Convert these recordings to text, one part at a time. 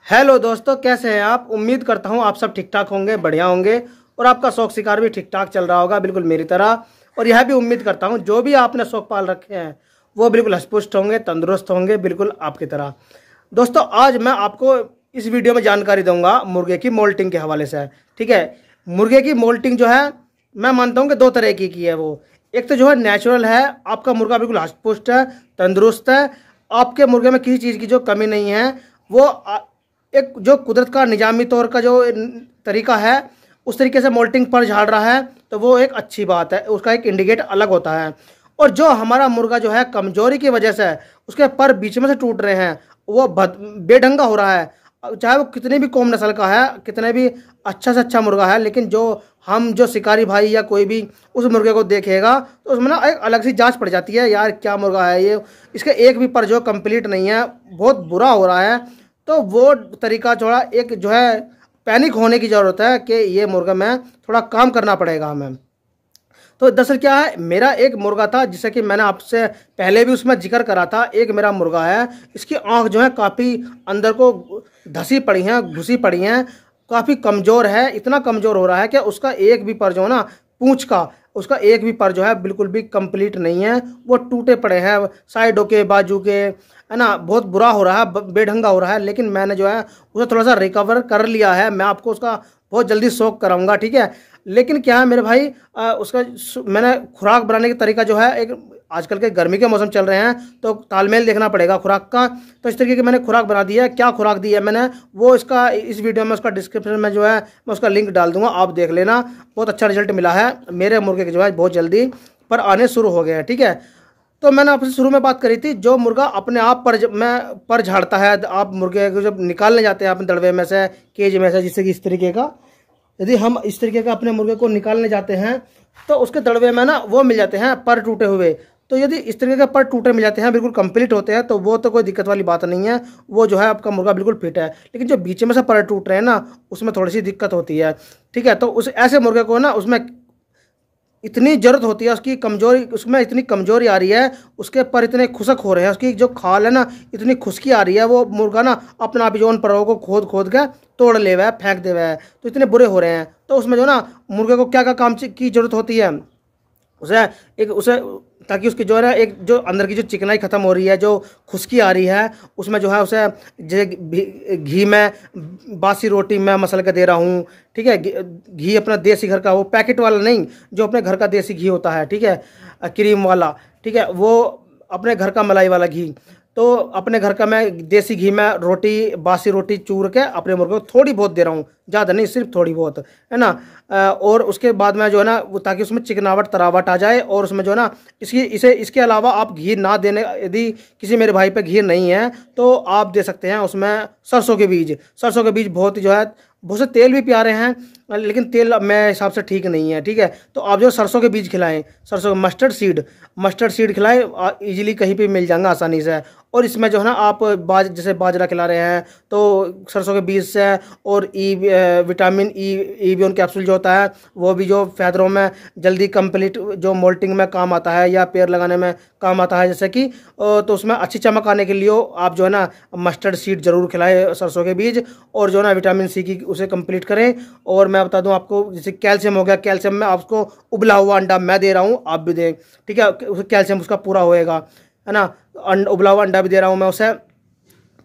Hello दोस्तों, कैसे हैं आप। उम्मीद करता हूं आप सब ठीक ठाक होंगे, बढ़िया होंगे और आपका शौक शिकार भी ठीक ठाक चल रहा होगा, बिल्कुल मेरी तरह। और यह भी उम्मीद करता हूं जो भी आपने शौक पाल रखे हैं वो बिल्कुल हष्टपुष्ट होंगे, तंदुरुस्त होंगे, बिल्कुल आपकी तरह। दोस्तों, आज मैं आपको इस वीडियो में जानकारी दूंगा मुर्गे की मोल्टिंग के हवाले से। ठीक है। मुर्गे की मोल्टिंग जो है, मैं मानता हूँ कि दो तरह की है वो। एक तो जो है नेचुरल है, आपका मुर्गा बिल्कुल हष्टपुष्ट है, तंदुरुस्त है, आपके मुर्गे में किसी चीज़ की जो कमी नहीं है। वो एक जो कुदरत का निजामी तौर का जो तरीका है, उस तरीके से मोल्टिंग पर झाड़ रहा है, तो वो एक अच्छी बात है, उसका एक इंडिकेट अलग होता है। और जो हमारा मुर्गा जो है कमजोरी की वजह से उसके पर बीच में से टूट रहे हैं, वो बेढंगा हो रहा है, चाहे वो कितने भी कौम नस्ल का है, कितने भी अच्छा से अच्छा मुर्गा है, लेकिन जो शिकारी भाई या कोई भी उस मुर्गे को देखेगा तो उसमें ना एक अलग सी जांच पड़ जाती है, यार क्या मुर्गा है ये, इसके एक भी पर जो कंप्लीट नहीं है, बहुत बुरा हो रहा है। तो वो तरीका थोड़ा एक जो है पैनिक होने की ज़रूरत है कि ये मुर्गा में थोड़ा काम करना पड़ेगा हमें। तो दरअसल क्या है, मेरा एक मुर्गा था जिसे कि मैंने आपसे पहले भी उसमें जिक्र करा था। एक मेरा मुर्गा है, इसकी आंख जो है काफ़ी अंदर को धसी पड़ी हैं, घुसी पड़ी हैं, काफ़ी कमज़ोर है। इतना कमज़ोर हो रहा है कि उसका एक भी पर जो है ना, पूंछ का उसका एक भी पर जो है बिल्कुल भी कंप्लीट नहीं है, वो टूटे पड़े हैं, साइडों के, बाजू के, है ना। बहुत बुरा हो रहा है, बेढंगा हो रहा है। लेकिन मैंने जो है उसे थोड़ा सा रिकवर कर लिया है, मैं आपको उसका बहुत जल्दी शौक कराऊंगा। ठीक है। लेकिन क्या है मेरे भाई, मैंने खुराक बनाने का तरीका जो है, एक आजकल के गर्मी के मौसम चल रहे हैं तो तालमेल देखना पड़ेगा खुराक का। तो इस तरीके की मैंने खुराक बना दी है। क्या खुराक दी है मैंने, वो इसका इस वीडियो में उसका डिस्क्रिप्शन में जो है मैं उसका लिंक डाल दूंगा, आप देख लेना। बहुत अच्छा रिजल्ट मिला है मेरे मुर्गे के जो है, बहुत जल्दी पर आने शुरू हो गए हैं। ठीक है। तो मैंने आपसे शुरू में बात करी थी, जो मुर्गा अपने आप पर झाड़ता है, आप मुर्गे को जब निकालने जाते हैं अपने दड़वे में से, केज में से, जिससे कि इस तरीके का, यदि हम इस तरीके का अपने मुर्गे को निकालने जाते हैं तो उसके दड़वे में ना वो मिल जाते हैं पर टूटे हुए। तो यदि इस तरीके के पर टूटे मिल जाते हैं, बिल्कुल कंप्लीट होते हैं, तो वो तो कोई दिक्कत वाली बात नहीं है, वो जो है आपका मुर्गा बिल्कुल फिट है। लेकिन जो बीच में से पर टूट रहे हैं ना, उसमें थोड़ी सी दिक्कत होती है। ठीक है। तो उस ऐसे मुर्गे को ना, उसमें इतनी जरूरत होती है, उसकी कमजोरी, उसमें इतनी कमजोरी आ रही है, उसके पर इतने खुशक हो रहे हैं, उसकी जो खाल है ना इतनी खुशकी आ रही है, वो मुर्गा ना अपना भी जो उन परों को खोद खोद के तोड़ ले हुआ है, फेंक दे हुआ है, तो इतने बुरे हो रहे हैं। तो उसमें जो ना मुर्गे को क्या क्या काम की जरूरत होती है, उसे ताकि उसकी जो है ना, एक जो अंदर की जो चिकनाई खत्म हो रही है, जो खुश्की आ रही है, उसमें जो है उसे जैसे घी में, बासी रोटी में मसल के दे रहा हूँ। ठीक है। घी अपना देसी घर का, वो पैकेट वाला नहीं, जो अपने घर का देसी घी होता है। ठीक है। क्रीम वाला। ठीक है। वो अपने घर का मलाई वाला घी, तो अपने घर का मैं देसी घी में रोटी, बासी रोटी चूर के अपने मुर्गे को थोड़ी बहुत दे रहा हूँ, ज़्यादा नहीं, सिर्फ थोड़ी बहुत, है ना। और उसके बाद में जो है ना वो, ताकि उसमें चिकनावट, तरावट आ जाए, और उसमें जो है ना इसके अलावा आप घी ना देने, यदि किसी मेरे भाई पे घी नहीं है तो आप दे सकते हैं उसमें सरसों के बीज। सरसों के बीज बहुत ही जो है, बहुत से तेल भी प्यारे हैं, लेकिन तेल मेरे हिसाब से ठीक नहीं है। ठीक है। तो आप जो सरसों के बीज खिलाएं, सरसों मस्टर्ड सीड खिलाएं, इजीली कहीं पे मिल जाएगा आसानी से। और इसमें जो है ना आप जैसे बाजरा खिला रहे हैं तो सरसों के बीज से, और विटामिन ई बियोन कैप्सूल जो होता है, वो भी जो फैदरों में जल्दी कंप्लीट, जो मोल्टिंग में काम आता है या पेड़ लगाने में काम आता है, जैसे कि तो उसमें अच्छी चमक आने के लिए आप जो है ना मस्टर्ड सीड जरूर खिलाएं, सरसों के बीज, और जो है ना विटामिन सी की उसे कंप्लीट करें। और मैं बता दूं आपको, जैसे कैल्शियम हो गया, कैल्शियम में आपको उबला हुआ अंडा मैं दे रहा हूं, आप भी दें। ठीक है। कैल्शियम उसका पूरा होएगा, है ना। उबला हुआ अंडा भी दे रहा हूं मैं उसे।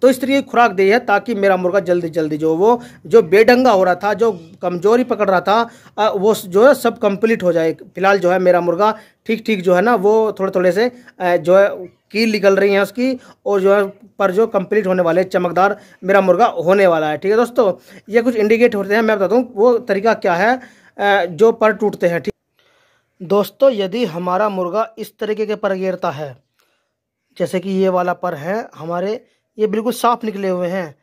तो इस तरीके की खुराक दी है ताकि मेरा मुर्गा जल्दी जल्दी जो बेढंगा हो रहा था, जो कमजोरी पकड़ रहा था, वो जो है सब कंप्लीट हो जाए। फिलहाल जो है मेरा मुर्गा ठीक ठीक जो है ना, वो थोड़े थोड़े से जो है कील निकल रही है उसकी, और जो है पर जो कंप्लीट होने वाले, चमकदार मेरा मुर्गा होने वाला है। ठीक है दोस्तों, ये कुछ इंडिकेट होते हैं, मैं बताता हूँ वो तरीका क्या है जो पर टूटते हैं। ठीक दोस्तों, यदि हमारा मुर्गा इस तरीके के पर गिरता है, जैसे कि ये वाला पर है हमारे, ये बिल्कुल साफ निकले हुए हैं,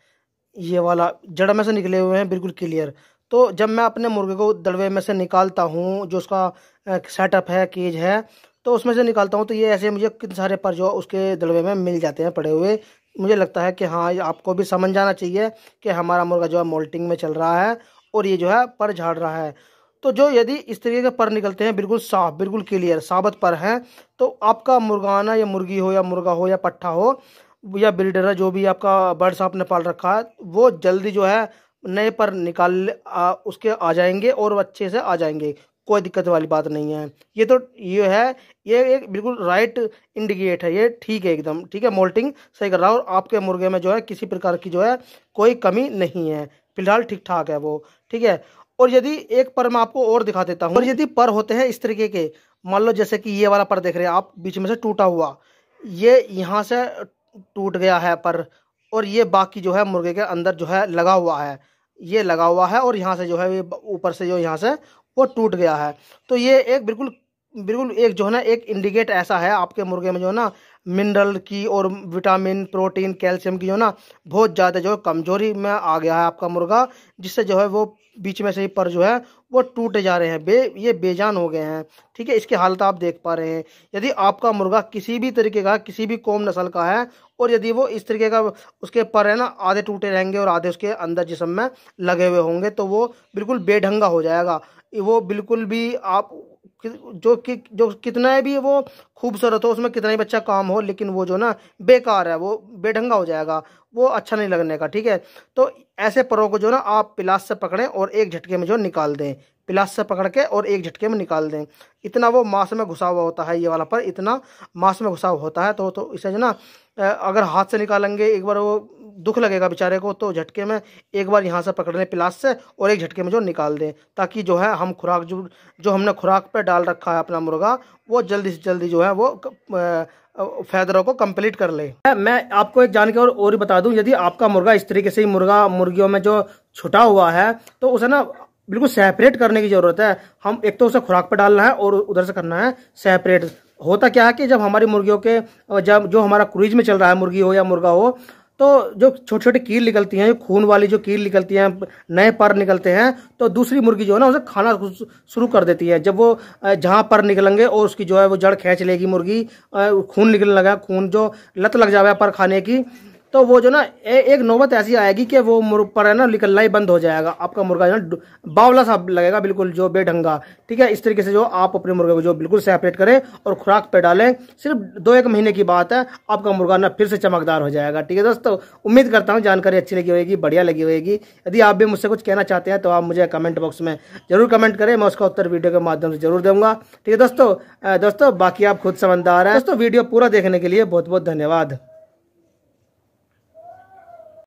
ये वाला जड़ में से निकले हुए हैं, बिल्कुल क्लियर। तो जब मैं अपने मुर्गे को दड़वे में से निकालता हूँ, जो उसका सेटअप है, केज है, तो उसमें से निकालता हूँ, तो ये ऐसे मुझे कितने सारे पर जो उसके दड़वे में मिल जाते हैं पड़े हुए। मुझे लगता है कि हाँ, ये आपको भी समझ जाना चाहिए कि हमारा मुर्गा जो है मोल्टिंग में चल रहा है और ये जो है पर झाड़ रहा है। तो जो यदि इस तरीके के पर निकलते हैं, बिल्कुल साफ, बिल्कुल क्लियर साबित पर हैं, तो आपका मुर्गाना या मुर्गी हो या मुर्गा हो या पट्ठा हो, या ब्रीडर है, जो भी आपका बर्ड्स आपने पाल रखा है, वो जल्दी जो है नए पर उसके आ जाएंगे और अच्छे से आ जाएंगे। कोई दिक्कत वाली बात नहीं है। ये है, ये एक बिल्कुल राइट इंडिकेट है, ये ठीक है, एकदम ठीक है, मोल्टिंग सही कर रहा है और आपके मुर्गे में जो है किसी प्रकार की जो है कोई कमी नहीं है, फिलहाल ठीक ठाक है वो, ठीक है। और यदि एक पर मैं आपको और दिखा देता हूँ, और यदि पर होते हैं इस तरीके के, मान लो जैसे कि ये वाला पर देख रहे हैं आप, बीच में से टूटा हुआ, ये यहाँ से टूट गया है पर, और ये बाकी जो है मुर्गे के अंदर जो है लगा हुआ है, ये लगा हुआ है और यहाँ से जो है ये ऊपर से जो यहाँ से वो टूट गया है। तो ये एक बिल्कुल बिल्कुल एक जो है ना एक इंडिकेट ऐसा है आपके मुर्गे में जो है ना मिनरल की और विटामिन, प्रोटीन, कैल्शियम की जो ना बहुत ज़्यादा जो है कमजोरी में आ गया है आपका मुर्गा, जिससे जो है वो बीच में से ही पर जो है वो टूटे जा रहे हैं, ये बेजान हो गए हैं, ठीक है। इसकी हालत आप देख पा रहे हैं। यदि आपका मुर्गा किसी भी तरीके का, किसी भी कौम नस्ल का है, और यदि वो इस तरीके का उसके पर है ना आधे टूटे रहेंगे और आधे उसके अंदर जिस्म में लगे हुए होंगे, तो वो बिल्कुल बेढंगा हो जाएगा। वो बिल्कुल भी आप जो कितना भी वो खूबसूरत हो, उसमें कितना ही अच्छा काम हो, लेकिन वो जो ना बेकार है, वो बेढंगा हो जाएगा, वो अच्छा नहीं लगने का, ठीक है। तो ऐसे परों को जो ना आप पिलास से पकड़ें और एक झटके में जो निकाल दें, पिलास से पकड़ के और एक झटके में निकाल दें। इतना वो मांस में घुसा हुआ होता है, ये वाला पर इतना मांस में घुसा हुआ होता है, तो इसे जो ना अगर हाथ से निकालेंगे एक बार वो दुख लगेगा बेचारे को, तो झटके में एक बार यहाँ से पकड़ लें पिलास से और एक झटके में जो निकाल दें, ताकि जो है हम खुराक जो हमने खुराक पे डाल रखा है अपना मुर्गा, वो जल्दी से जल्दी जो है वो फैदरों को कंप्लीट कर ले। मैं आपको एक जानकारी और ही बता दूं, यदि आपका मुर्गा इस तरीके से ही मुर्गियों में जो छुटा हुआ है, तो उसे ना बिल्कुल सेपरेट करने की जरूरत है। हम एक तो उसे खुराक पे डालना है और उधर से करना है सेपरेट। होता क्या है कि जब हमारी मुर्गियों के जब जो हमारा क्रूज में चल रहा है, मुर्गी हो या मुर्गा हो, तो जो छोटे छोटे कील निकलती हैं, जो खून वाली जो कील निकलती हैं, नए पर निकलते हैं, तो दूसरी मुर्गी जो है ना उसे खाना शुरू कर देती है। जब वो जहाँ पर निकलेंगे और उसकी जो है वो जड़ खींच लेगी मुर्गी, खून निकलने लगा, खून जो लत लग जाए पर खाने की, तो वो जो ना एक नौबत ऐसी आएगी कि वो पर है ना निकलना ही बंद हो जाएगा। आपका मुर्गा जो ना बावला सा लगेगा, बिल्कुल जो बेढंगा, ठीक है। इस तरीके से जो आप अपने मुर्गे को जो बिल्कुल सेपरेट करें और खुराक पे डालें, सिर्फ 2-1 महीने की बात है, आपका मुर्गा ना फिर से चमकदार हो जाएगा, ठीक है दोस्तों। उम्मीद करता हूँ जानकारी अच्छी लगी होगी, बढ़िया लगी होगी। यदि आप भी मुझसे कुछ कहना चाहते हैं तो आप मुझे कमेंट बॉक्स में जरूर कमेंट करें, मैं उसका उत्तर वीडियो के माध्यम से जरूर दूंगा, ठीक है दोस्तों। बाकी आप खुद समझदार हैं दोस्तों। वीडियो पूरा देखने के लिए बहुत बहुत धन्यवाद।